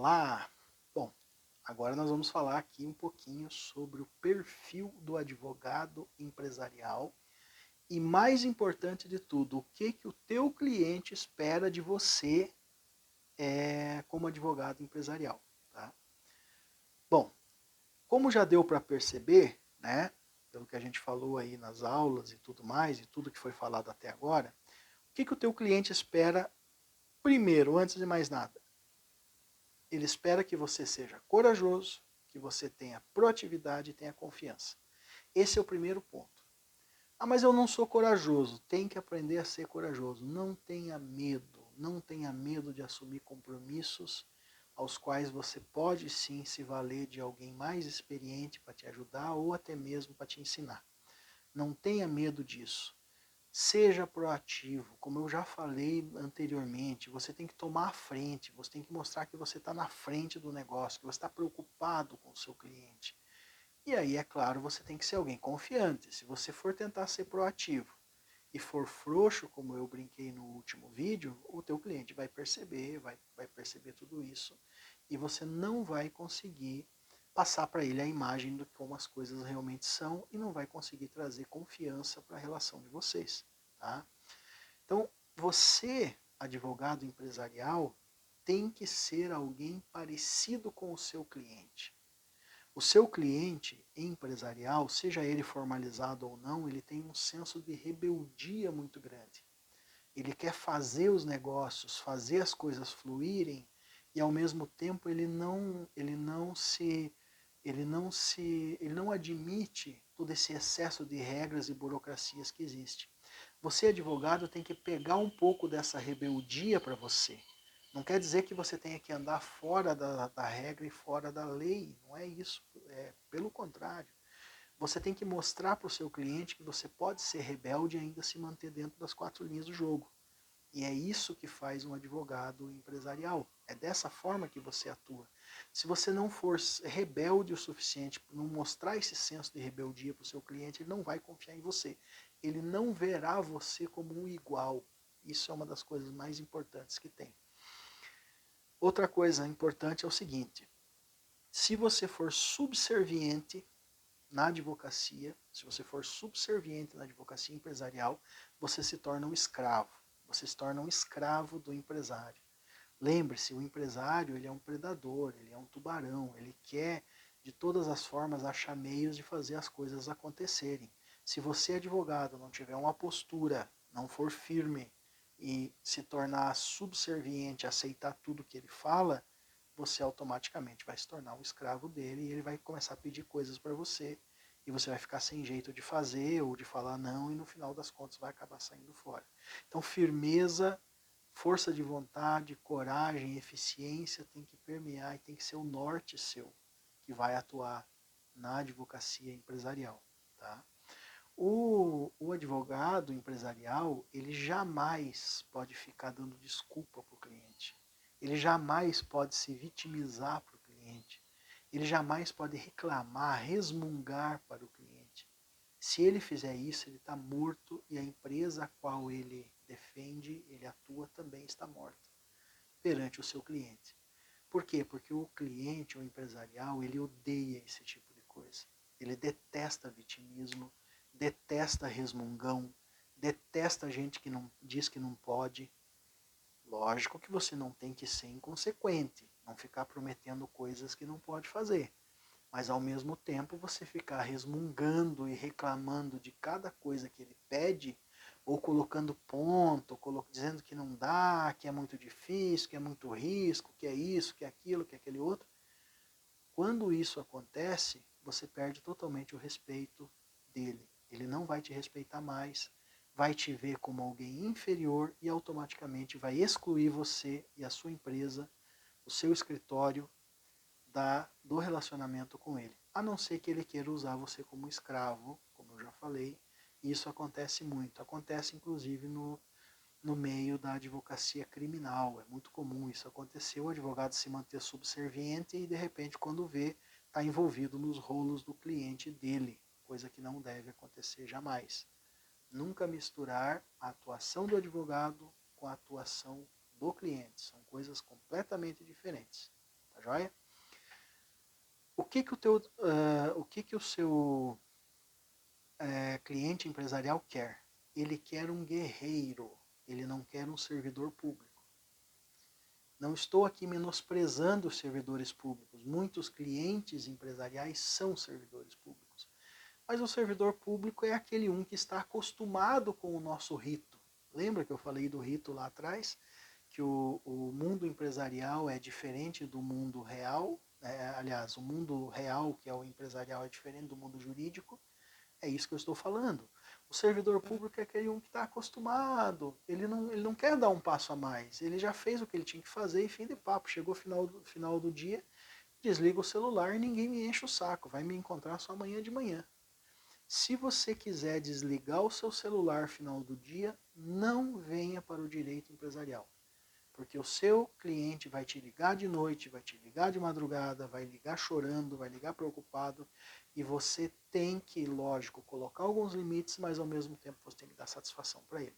falar? Bom, agora nós vamos falar aqui um pouquinho sobre o perfil do advogado empresarial e, mais importante de tudo, o que o teu cliente espera de você como advogado empresarial. Tá? Bom, como já deu para perceber, né, pelo que a gente falou aí nas aulas e tudo mais, e tudo que foi falado até agora, o que o teu cliente espera primeiro, antes de mais nada? Ele espera que você seja corajoso, que você tenha proatividade e tenha confiança. Esse é o primeiro ponto. Ah, mas eu não sou corajoso. Tem que aprender a ser corajoso. Não tenha medo. Não tenha medo de assumir compromissos aos quais você pode sim se valer de alguém mais experiente para te ajudar ou até mesmo para te ensinar. Não tenha medo disso. Seja proativo, como eu já falei anteriormente, você tem que tomar a frente, você tem que mostrar que você está na frente do negócio, que você está preocupado com o seu cliente. E aí, é claro, você tem que ser alguém confiante. Se você for tentar ser proativo e for frouxo, como eu brinquei no último vídeo, o teu cliente vai perceber tudo isso e você não vai conseguir passar para ele a imagem de como as coisas realmente são e não vai conseguir trazer confiança para a relação de vocês. Tá? Então, você, advogado empresarial, tem que ser alguém parecido com o seu cliente. O seu cliente empresarial, seja ele formalizado ou não, ele tem um senso de rebeldia muito grande. Ele quer fazer os negócios, fazer as coisas fluírem e ao mesmo tempo ele não admite todo esse excesso de regras e burocracias que existe. Você, advogado, tem que pegar um pouco dessa rebeldia para você. Não quer dizer que você tenha que andar fora da regra e fora da lei. Não é isso. Pelo contrário. Você tem que mostrar para o seu cliente que você pode ser rebelde e ainda se manter dentro das quatro linhas do jogo. E é isso que faz um advogado empresarial. É dessa forma que você atua. Se você não for rebelde o suficiente, não mostrar esse senso de rebeldia para o seu cliente, ele não vai confiar em você. Ele não verá você como um igual. Isso é uma das coisas mais importantes que tem. Outra coisa importante é o seguinte: se você for subserviente na advocacia, se você for subserviente na advocacia empresarial, você se torna um escravo. Você se torna um escravo do empresário. Lembre-se, o empresário ele é um predador, ele é um tubarão, ele quer de todas as formas achar meios de fazer as coisas acontecerem. Se você, advogado, não tiver uma postura, não for firme e se tornar subserviente, aceitar tudo que ele fala, você automaticamente vai se tornar um escravo dele e ele vai começar a pedir coisas para você e você vai ficar sem jeito de fazer ou de falar não e no final das contas vai acabar saindo fora. Então, firmeza, força de vontade, coragem, eficiência tem que permear e tem que ser o norte seu que vai atuar na advocacia empresarial. Tá? O advogado empresarial, ele jamais pode ficar dando desculpa para o cliente. Ele jamais pode se vitimizar para o cliente. Ele jamais pode reclamar, resmungar para o cliente. Se ele fizer isso, ele está morto e a empresa a qual ele defende, ele atua, também está morta perante o seu cliente. Por quê? Porque o cliente, o empresarial, ele odeia esse tipo de coisa. Ele detesta vitimismo, detesta resmungão, detesta gente que não diz que não pode. Lógico que você não tem que ser inconsequente, não ficar prometendo coisas que não pode fazer. Mas ao mesmo tempo você ficar resmungando e reclamando de cada coisa que ele pede, ou colocando ponto, dizendo que não dá, que é muito difícil, que é muito risco, que é isso, que é aquilo, que é aquele outro. Quando isso acontece, você perde totalmente o respeito dele. Ele não vai te respeitar mais, vai te ver como alguém inferior e automaticamente vai excluir você e a sua empresa, o seu escritório, do relacionamento com ele. A não ser que ele queira usar você como escravo, como eu já falei. E isso acontece muito. Acontece inclusive no meio da advocacia criminal. É muito comum isso acontecer, o advogado se manter subserviente e de repente quando vê, está envolvido nos rolos do cliente dele, coisa que não deve acontecer jamais. Nunca misturar a atuação do advogado com a atuação do cliente. São coisas completamente diferentes. tá joia? O que o seu cliente empresarial quer? Ele quer um guerreiro, ele não quer um servidor público. Não estou aqui menosprezando os servidores públicos. Muitos clientes empresariais são servidores públicos. Mas o servidor público é aquele que está acostumado com o nosso rito. Lembra que eu falei do rito lá atrás? Que o mundo empresarial é diferente do mundo real. Aliás, o mundo real, que é o empresarial, é diferente do mundo jurídico. É isso que eu estou falando. O servidor público é aquele que está acostumado. Ele não quer dar um passo a mais. Ele já fez o que ele tinha que fazer e fim de papo. Chegou o final do dia, desliga o celular e ninguém me enche o saco. Vai me encontrar só amanhã de manhã. Se você quiser desligar o seu celular no final do dia, não venha para o direito empresarial. Porque o seu cliente vai te ligar de noite, vai te ligar de madrugada, vai ligar chorando, vai ligar preocupado. E você tem que, lógico, colocar alguns limites, mas ao mesmo tempo você tem que dar satisfação para ele.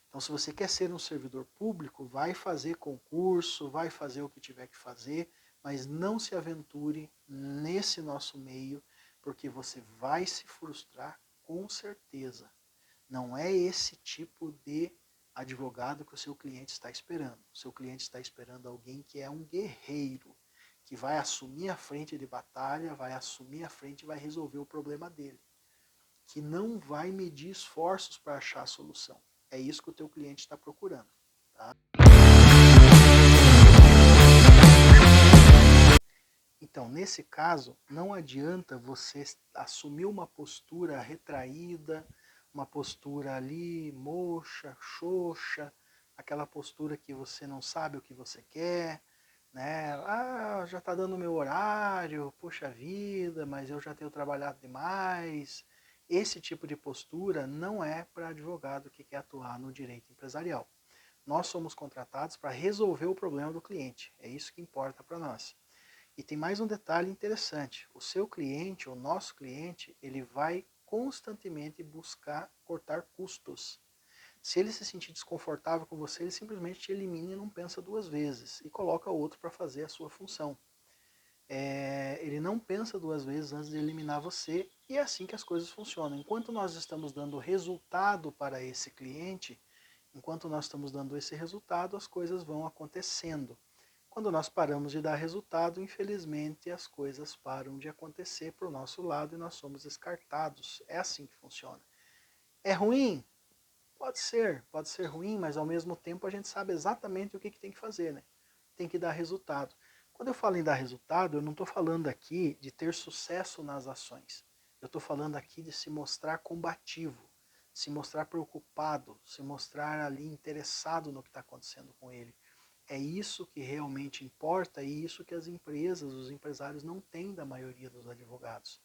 Então, se você quer ser um servidor público, vai fazer concurso, vai fazer o que tiver que fazer, mas não se aventure nesse nosso meio, porque você vai se frustrar com certeza. Não é esse tipo de advogado que o seu cliente está esperando. O seu cliente está esperando alguém que é um guerreiro, que vai assumir a frente de batalha, vai assumir a frente e vai resolver o problema dele. Que não vai medir esforços para achar a solução. É isso que o teu cliente está procurando. Tá? Então, nesse caso, não adianta você assumir uma postura retraída, uma postura ali moxa, xoxa, aquela postura que você não sabe o que você quer, né? Ah, já está dando meu horário, poxa vida, mas eu já tenho trabalhado demais. Esse tipo de postura não é para advogado que quer atuar no direito empresarial. Nós somos contratados para resolver o problema do cliente, é isso que importa para nós. E tem mais um detalhe interessante, o seu cliente, o nosso cliente, ele vai constantemente buscar cortar custos. Se ele se sentir desconfortável com você, ele simplesmente te elimina e não pensa duas vezes e coloca outro para fazer a sua função. Ele não pensa duas vezes antes de eliminar você e é assim que as coisas funcionam. Enquanto nós estamos dando resultado para esse cliente, enquanto nós estamos dando esse resultado, as coisas vão acontecendo. Quando nós paramos de dar resultado, infelizmente as coisas param de acontecer para o nosso lado e nós somos descartados. É assim que funciona. É ruim? Pode ser ruim, mas ao mesmo tempo a gente sabe exatamente o que tem que fazer, né? Tem que dar resultado. Quando eu falo em dar resultado, eu não estou falando aqui de ter sucesso nas ações. Eu estou falando aqui de se mostrar combativo, se mostrar preocupado, se mostrar ali interessado no que está acontecendo com ele. É isso que realmente importa e isso que as empresas, os empresários não têm da maioria dos advogados.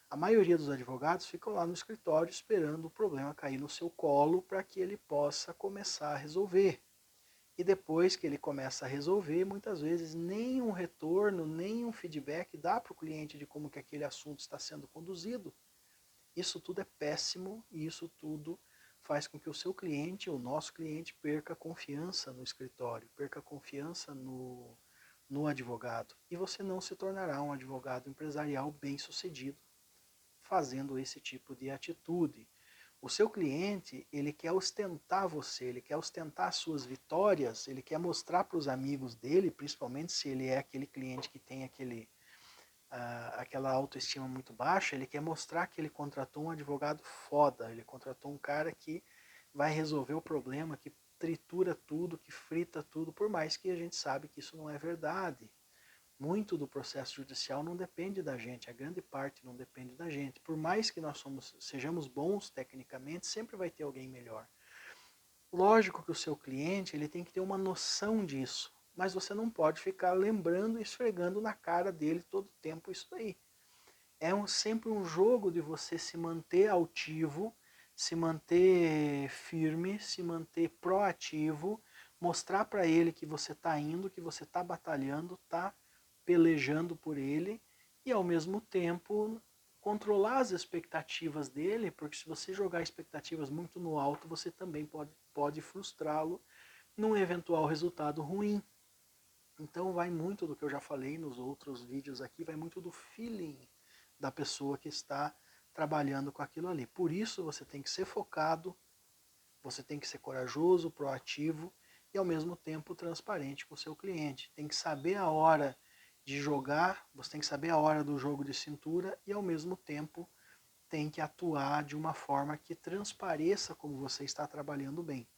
A maioria dos advogados ficam lá no escritório esperando o problema cair no seu colo para que ele possa começar a resolver. E depois que ele começa a resolver, muitas vezes nem um retorno, nem um feedback dá para o cliente de como que aquele assunto está sendo conduzido. Isso tudo é péssimo e isso tudo faz com que o seu cliente, o nosso cliente, perca confiança no escritório, perca confiança no advogado. E você não se tornará um advogado empresarial bem-sucedido fazendo esse tipo de atitude. O seu cliente, ele quer ostentar você, ele quer ostentar as suas vitórias, ele quer mostrar para os amigos dele, principalmente se ele é aquele cliente que tem aquela autoestima muito baixa, ele quer mostrar que ele contratou um advogado foda, ele contratou um cara que vai resolver o problema, que tritura tudo, que frita tudo, por mais que a gente sabe que isso não é verdade. Muito do processo judicial não depende da gente, a grande parte não depende da gente. Por mais que nós sejamos bons tecnicamente, sempre vai ter alguém melhor. Lógico que o seu cliente ele tem que ter uma noção disso, mas você não pode ficar lembrando e esfregando na cara dele todo o tempo isso daí. Sempre um jogo de você se manter altivo, se manter firme, se manter proativo, mostrar para ele que você está indo, que você está batalhando, está pelejando por ele e ao mesmo tempo controlar as expectativas dele, porque se você jogar expectativas muito no alto, você também pode frustrá-lo num eventual resultado ruim. Então vai muito do que eu já falei nos outros vídeos aqui, vai muito do feeling da pessoa que está trabalhando com aquilo ali. Por isso você tem que ser focado, você tem que ser corajoso, proativo e ao mesmo tempo transparente com o seu cliente. Tem que saber a hora de jogar, você tem que saber a hora do jogo de cintura e ao mesmo tempo tem que atuar de uma forma que transpareça como você está trabalhando bem.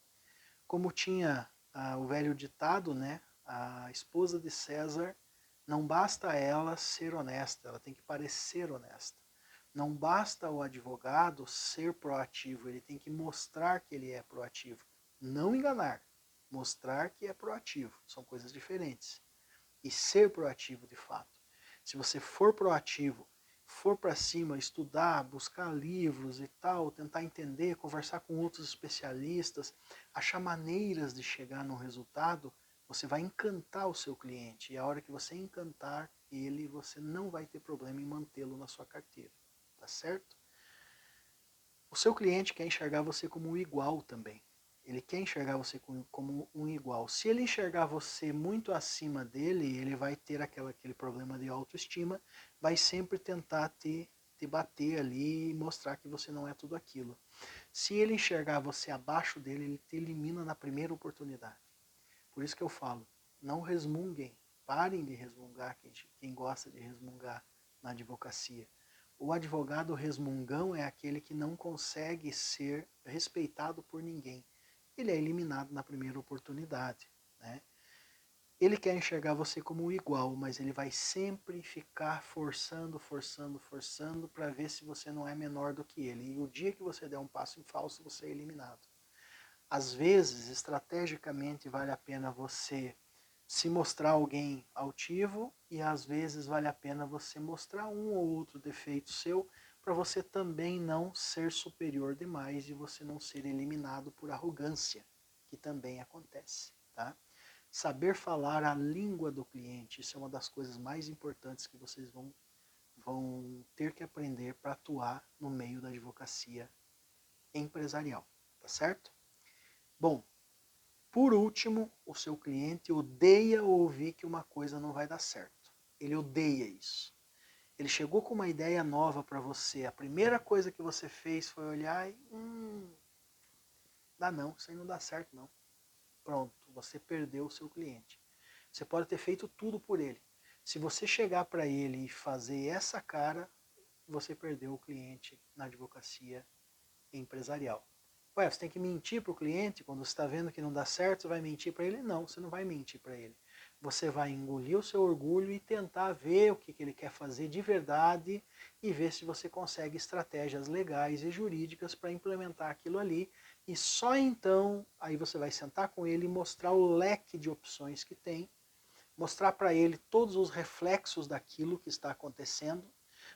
Como tinha o velho ditado, né? A esposa de César, não basta ela ser honesta, ela tem que parecer honesta. Não basta o advogado ser proativo, ele tem que mostrar que ele é proativo. Não enganar, mostrar que é proativo. São coisas diferentes. E ser proativo de fato. Se você for proativo, for para cima, estudar, buscar livros e tal, tentar entender, conversar com outros especialistas, achar maneiras de chegar no resultado, você vai encantar o seu cliente. E a hora que você encantar ele, você não vai ter problema em mantê-lo na sua carteira. Tá certo? O seu cliente quer enxergar você como um igual também. Ele quer enxergar você como um igual. Se ele enxergar você muito acima dele, ele vai ter aquele problema de autoestima, vai sempre tentar te bater ali e mostrar que você não é tudo aquilo. Se ele enxergar você abaixo dele, ele te elimina na primeira oportunidade. Por isso que eu falo, não resmunguem, parem de resmungar quem gosta de resmungar na advocacia. O advogado resmungão é aquele que não consegue ser respeitado por ninguém. Ele é eliminado na primeira oportunidade, né? Ele quer enxergar você como um igual, mas ele vai sempre ficar forçando, forçando, forçando para ver se você não é menor do que ele. E o dia que você der um passo em falso, você é eliminado. Às vezes, estrategicamente, vale a pena você se mostrar alguém altivo e às vezes vale a pena você mostrar um ou outro defeito seu para você também não ser superior demais e você não ser eliminado por arrogância, que também acontece, tá? Saber falar a língua do cliente, isso é uma das coisas mais importantes que vocês vão ter que aprender para atuar no meio da advocacia empresarial, tá certo? Bom, por último, o seu cliente odeia ouvir que uma coisa não vai dar certo. Ele odeia isso. Ele chegou com uma ideia nova para você. A primeira coisa que você fez foi olhar e... dá não, isso aí não dá certo não. Pronto, você perdeu o seu cliente. Você pode ter feito tudo por ele. Se você chegar para ele e fazer essa cara, você perdeu o cliente na advocacia empresarial. Ué, você tem que mentir para o cliente quando você está vendo que não dá certo, você vai mentir para ele? Não, você não vai mentir para ele. Você vai engolir o seu orgulho e tentar ver o que ele quer fazer de verdade e ver se você consegue estratégias legais e jurídicas para implementar aquilo ali. E só então, aí você vai sentar com ele e mostrar o leque de opções que tem, mostrar para ele todos os reflexos daquilo que está acontecendo,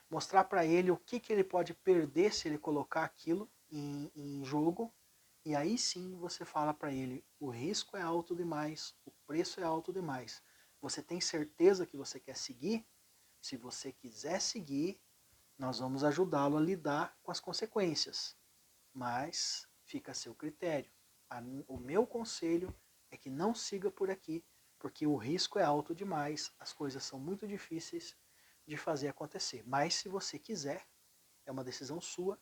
mostrar para ele o que ele pode perder se ele colocar aquilo em jogo, e aí sim você fala para ele, o risco é alto demais, o preço é alto demais. Você tem certeza que você quer seguir? Se você quiser seguir, nós vamos ajudá-lo a lidar com as consequências, mas fica a seu critério. O meu conselho é que não siga por aqui, porque o risco é alto demais, as coisas são muito difíceis de fazer acontecer. Mas se você quiser, é uma decisão sua,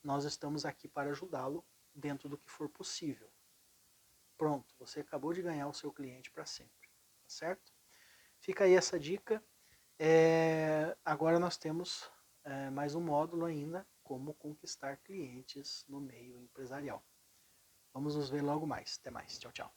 nós estamos aqui para ajudá-lo dentro do que for possível. Pronto, você acabou de ganhar o seu cliente para sempre, tá certo? Fica aí essa dica. Agora nós temos mais um módulo ainda, como conquistar clientes no meio empresarial. Vamos nos ver logo mais. Até mais. Tchau, tchau.